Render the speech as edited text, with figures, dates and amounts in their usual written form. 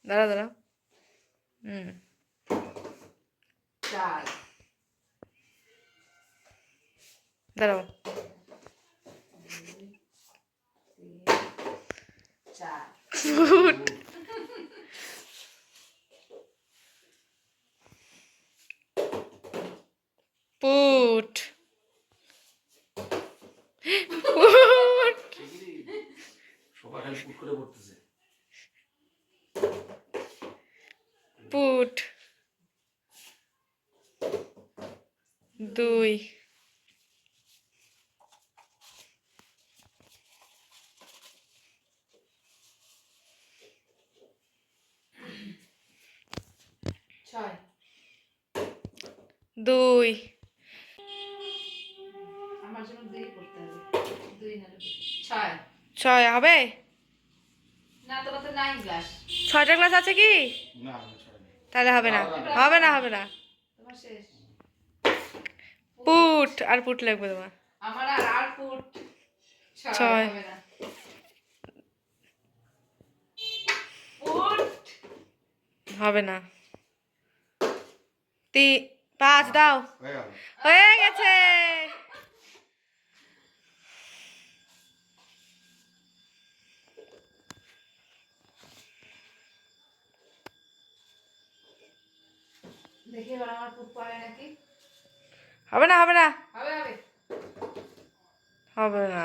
দাঁড়া দাঁড়া। দাঁড়াও। পুট পুট 2 2 আমার জন্য 2 করতে হবে 2 না 6 হবে না তোমার তো নাই গ্লাস 6টা গ্লাস আছে কি না তাহলে হবে না হবে না হবে না তোমার শেষ পুট আর পুট লাগবে তোমার আমার আর ফুট 6 ছয়। হবে না ফুট হবে না 5 দাও হয়ে গেছে দেখি এবার আমার ফুট পারে নাকি হবে না হবে না হবে হবে হবে না